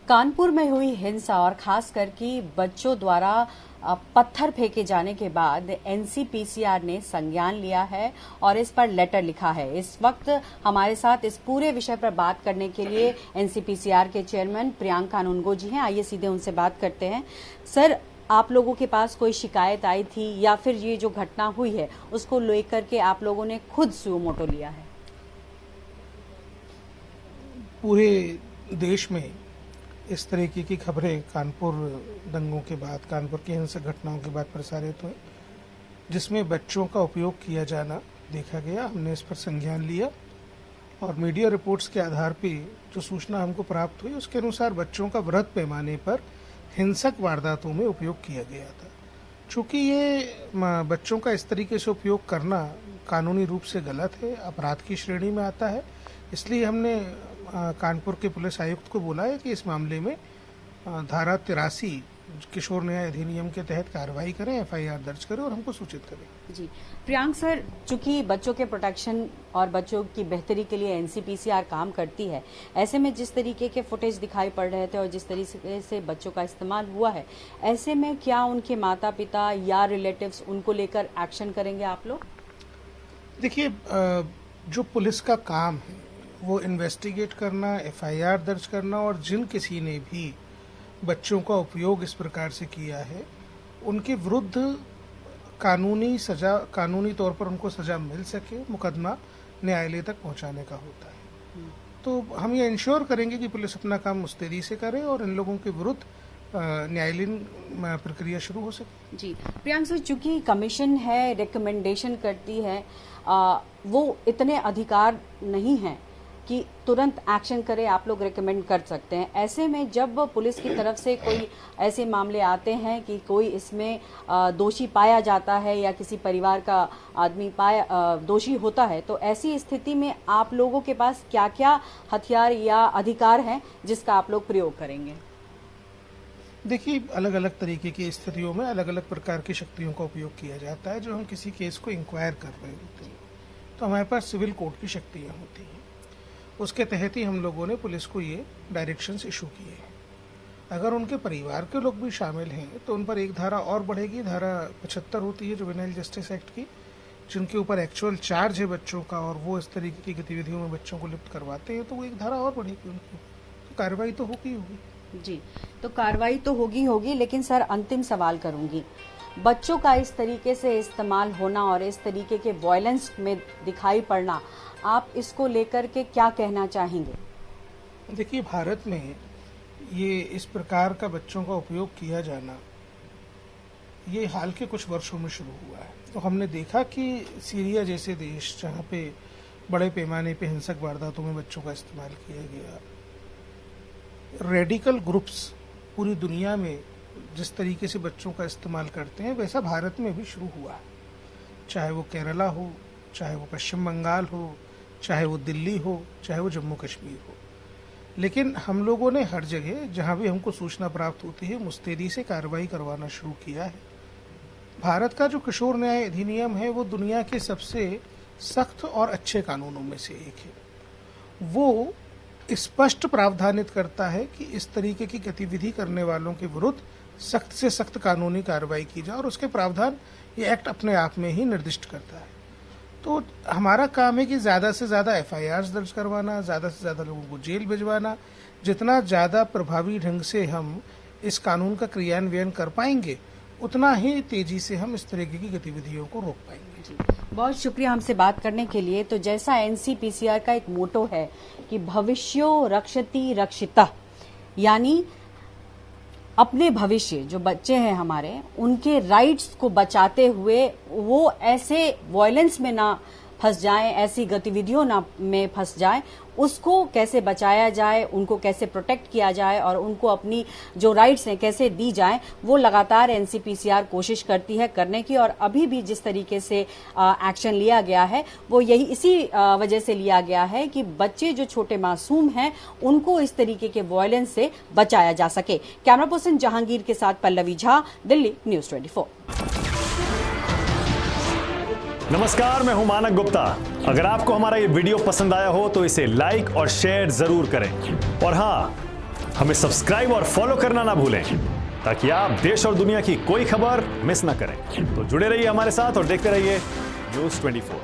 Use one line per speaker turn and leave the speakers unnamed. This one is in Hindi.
कानपुर में हुई हिंसा और खास करके बच्चों द्वारा पत्थर फेंके जाने के बाद एनसीपीसीआर ने संज्ञान लिया है और इस पर लेटर लिखा है। इस वक्त हमारे साथ इस पूरे विषय पर बात करने के लिए एनसीपीसीआर के चेयरमैन प्रियांक कानूनगो जी हैं। आइए सीधे उनसे बात करते हैं। सर, आप लोगों के पास कोई शिकायत आई थी या फिर ये जो घटना हुई है उसको लेकर के आप लोगों ने खुद सुओ मोटो लिया है?
पूरे देश में इस तरीके की खबरें कानपुर दंगों के बाद, कानपुर की हिंसक घटनाओं के बाद प्रसारित हुई, जिसमें बच्चों का उपयोग किया जाना देखा गया। हमने इस पर संज्ञान लिया और मीडिया रिपोर्ट्स के आधार पर जो सूचना हमको प्राप्त हुई उसके अनुसार बच्चों का बृहत पैमाने पर हिंसक वारदातों में उपयोग किया गया था। चूँकि ये बच्चों का इस तरीके से उपयोग करना कानूनी रूप से गलत है, अपराध की श्रेणी में आता है, इसलिए हमने कानपुर के पुलिस आयुक्त को बोला है कि इस मामले में धारा 83 किशोर न्याय अधिनियम के तहत कार्रवाई करें, एफआईआर दर्ज करें और हमको सूचित करें।
जी प्रियांक सर, चूंकि बच्चों के प्रोटेक्शन और बच्चों की बेहतरी के लिए एनसीपीसीआर काम करती है, ऐसे में जिस तरीके के फुटेज दिखाई पड़ रहे थे और जिस तरीके से बच्चों का इस्तेमाल हुआ है, ऐसे में क्या उनके माता पिता या रिलेटिव्स उनको लेकर एक्शन करेंगे आप लोग?
देखिए, जो पुलिस का काम है वो इन्वेस्टिगेट करना, एफआईआर दर्ज करना और जिन किसी ने भी बच्चों का उपयोग इस प्रकार से किया है उनके विरुद्ध कानूनी तौर पर उनको सजा मिल सके, मुकदमा न्यायालय तक पहुंचाने का होता है। तो हम ये इंश्योर करेंगे कि पुलिस अपना काम मुस्तैदी से करे और इन लोगों के विरुद्ध न्यायालयीन प्रक्रिया शुरू हो सके।
जी प्रियांक सर, चूंकि कमीशन है, रिकमेंडेशन करती है, वो इतने अधिकार नहीं है कि तुरंत एक्शन करे, आप लोग रिकमेंड कर सकते हैं। ऐसे में जब पुलिस की तरफ से कोई ऐसे मामले आते हैं कि कोई इसमें दोषी पाया जाता है या किसी परिवार का आदमी दोषी होता है, तो ऐसी स्थिति में आप लोगों के पास क्या क्या हथियार या अधिकार हैं जिसका आप लोग प्रयोग करेंगे?
देखिए, अलग अलग तरीके की स्थितियों में अलग अलग प्रकार की शक्तियों का उपयोग किया जाता है। जो हम किसी केस को इंक्वायर कर रहे होते हैं तो हमारे पास सिविल कोर्ट की शक्तियाँ होती हैं, उसके तहत ही हम लोगों ने पुलिस को ये डायरेक्शंस इशू किए हैं। अगर उनके परिवार के लोग भी शामिल हैं तो उन पर एक धारा और बढ़ेगी, धारा 75 होती है जुवेनाइल जस्टिस एक्ट की, जिनके ऊपर एक्चुअल चार्ज है बच्चों का और वो इस तरीके की गतिविधियों में बच्चों को लिप्त करवाते हैं, तो वो एक धारा और बढ़ेगी उनकी, तो कार्रवाई तो होगी।
जी, तो कार्रवाई तो होगी, लेकिन सर अंतिम सवाल करूंगी, बच्चों का इस तरीके से इस्तेमाल होना और इस तरीके के वायलेंस में दिखाई पड़ना, आप इसको लेकर के क्या कहना चाहेंगे?
देखिए, भारत में ये इस प्रकार का बच्चों का उपयोग किया जाना ये हाल के कुछ वर्षों में शुरू हुआ है। तो हमने देखा कि सीरिया जैसे देश, जहाँ पे बड़े पैमाने पे हिंसक वारदातों में बच्चों का इस्तेमाल किया गया, रेडिकल ग्रुप्स पूरी दुनिया में जिस तरीके से बच्चों का इस्तेमाल करते हैं वैसा भारत में भी शुरू हुआ है। चाहे वो केरला हो, चाहे वो पश्चिम बंगाल हो, चाहे वो दिल्ली हो, चाहे वो जम्मू कश्मीर हो, लेकिन हम लोगों ने हर जगह जहां भी हमको सूचना प्राप्त होती है मुस्तैदी से कार्रवाई करवाना शुरू किया है। भारत का जो किशोर न्याय अधिनियम है वो दुनिया के सबसे सख्त और अच्छे कानूनों में से एक है। वो स्पष्ट प्रावधानित करता है कि इस तरीके की गतिविधि करने वालों के विरुद्ध सख्त से सख्त कानूनी कार्रवाई की जाए और उसके प्रावधान ये एक्ट अपने आप में ही निर्दिष्ट करता है। तो हमारा काम है कि ज़्यादा से ज़्यादा एफआईआर दर्ज करवाना, ज़्यादा से ज़्यादा लोगों को जेल भिजवाना। जितना ज़्यादा प्रभावी ढंग से हम इस कानून का क्रियान्वयन कर पाएंगे उतना ही तेजी से हम इस तरीके की गतिविधियों को रोक पाएंगे।
बहुत शुक्रिया हमसे बात करने के लिए। तो जैसा एनसीपीसीआर का एक मोटो है कि भविष्यो रक्षति रक्षिता, यानी अपने भविष्य, जो बच्चे हैं हमारे, उनके राइट्स को बचाते हुए वो ऐसे वायलेंस में ना फंस जाएं, ऐसी गतिविधियों में फंस जाएं, उसको कैसे बचाया जाए, उनको कैसे प्रोटेक्ट किया जाए और उनको अपनी जो राइट्स हैं कैसे दी जाए, वो लगातार एनसीपीसीआर कोशिश करती है करने की। और अभी भी जिस तरीके से एक्शन लिया गया है वो यही इसी वजह से लिया गया है कि बच्चे जो छोटे मासूम हैं उनको इस तरीके के वायलेंस से बचाया जा सके। कैमरा पर्सन जहांगीर के साथ पल्लवी झा, दिल्ली न्यूज 24।
नमस्कार, मैं हूं मानक गुप्ता। अगर आपको हमारा ये वीडियो पसंद आया हो तो इसे लाइक और शेयर जरूर करें और हां, हमें सब्सक्राइब और फॉलो करना ना भूलें ताकि आप देश और दुनिया की कोई खबर मिस ना करें। तो जुड़े रहिए हमारे साथ और देखते रहिए News 24।